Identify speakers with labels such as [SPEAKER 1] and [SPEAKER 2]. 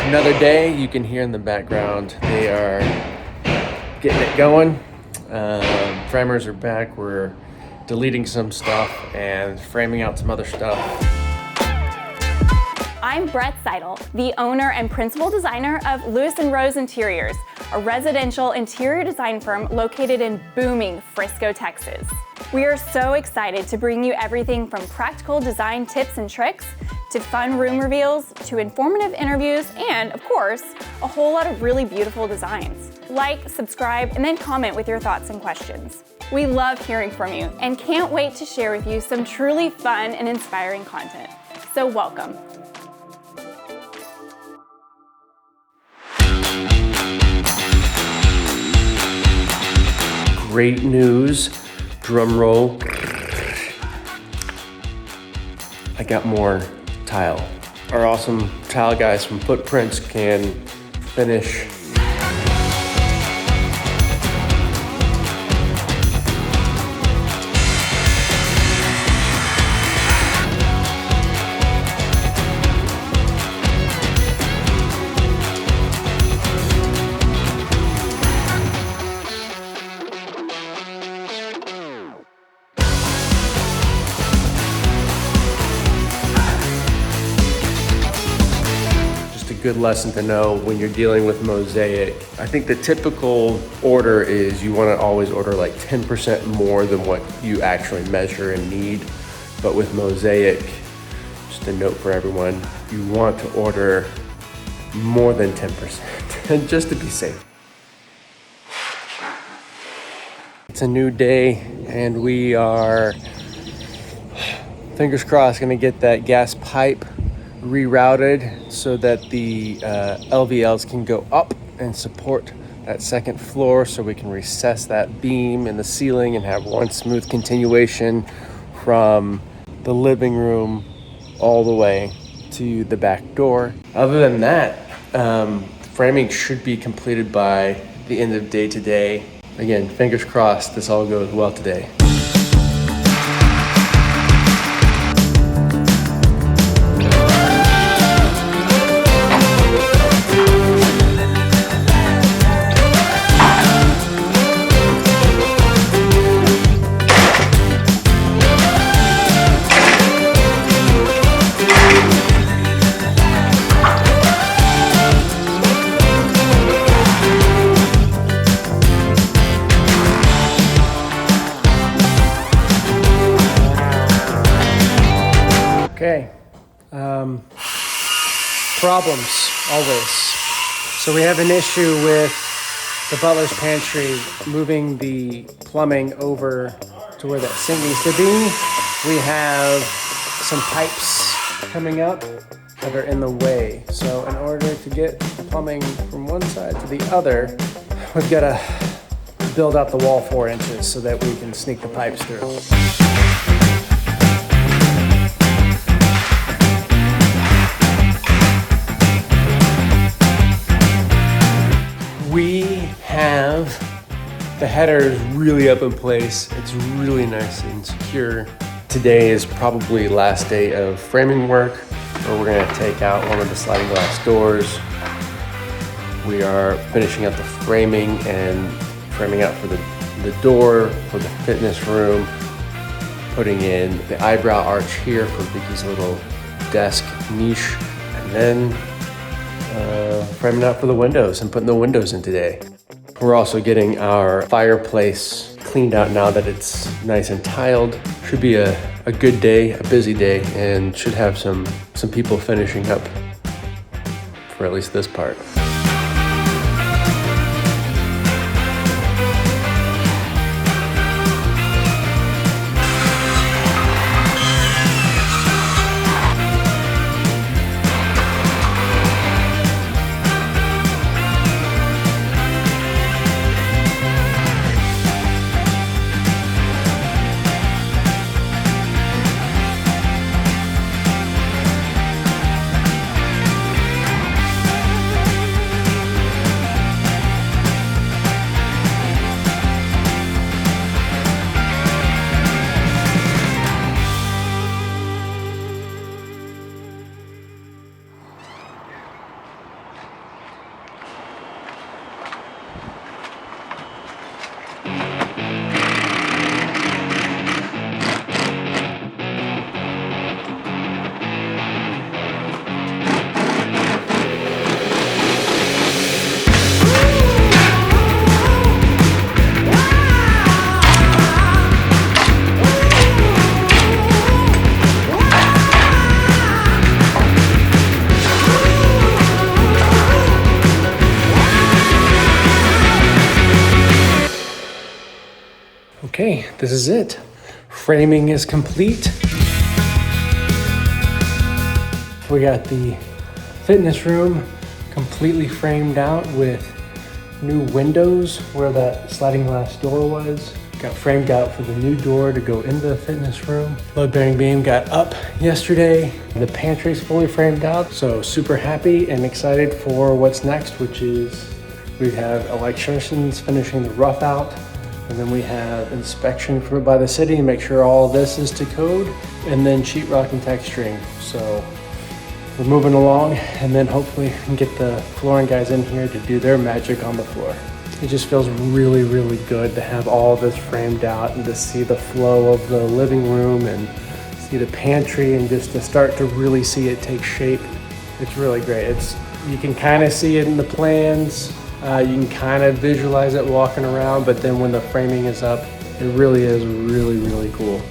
[SPEAKER 1] Another day. You can hear in the background they are getting it going. Framers are back. We're deleting some stuff and framing out some other stuff.
[SPEAKER 2] I'm Brett Seidel, the owner and principal designer of Lewis & Rose Interiors, a residential interior design firm located in booming Frisco, Texas. We are so excited to bring you everything from practical design tips and tricks to fun room reveals to informative interviews and, of course, a whole lot of really beautiful designs. Like, subscribe, and then comment with your thoughts and questions. We love hearing from you and can't wait to share with you some truly fun and inspiring content. So welcome.
[SPEAKER 1] Great news, drum roll. I got more tile. Our awesome tile guys from Footprints can finish good lesson to know when you're dealing with mosaic. I think the typical order is you want to always order like 10% more than what you actually measure and need. But with mosaic, just a note for everyone, you want to order more than 10% just to be safe. It's a new day and we are, fingers crossed, gonna get that gas pipe rerouted so that the LVLs can go up and support that second floor, so we can recess that beam in the ceiling and have one smooth continuation from the living room all the way to the back door. Other than that, framing should be completed by the end of day today. Again, fingers crossed this all goes well today. Okay, problems, always. So we have an issue with the butler's pantry, moving the plumbing over to where that sink needs to be. We have some pipes coming up that are in the way. So in order to get the plumbing from one side to the other, we've got to build out the wall 4 inches so that we can sneak the pipes through. We have the headers really up in place. It's really nice and secure. Today is probably last day of framing work, where we're gonna take out one of the sliding glass doors. We are finishing up the framing and framing out for the door for the fitness room, putting in the eyebrow arch here for Vicky's little desk niche, and then framing out for the windows and putting the windows in today. We're also getting our fireplace cleaned out now that it's nice and tiled. Should be a good day, a busy day, and should have some people finishing up for at least this part. Okay, this is it. Framing is complete. We got the fitness room completely framed out with new windows where that sliding glass door was. Got framed out for the new door to go into the fitness room. Load-bearing beam got up yesterday. The pantry's fully framed out, so super happy and excited for what's next, which is we have electricians finishing the rough out, and then we have inspection by the city to make sure all this is to code, and then sheetrock and texturing. So we're moving along, and then hopefully we can get the flooring guys in here to do their magic on the floor. It just feels really, really good to have all this framed out and to see the flow of the living room and see the pantry and just to start to really see it take shape. It's really great. You can kind of see it in the plans. You can kind of visualize it walking around, but then when the framing is up, it really is really, really cool.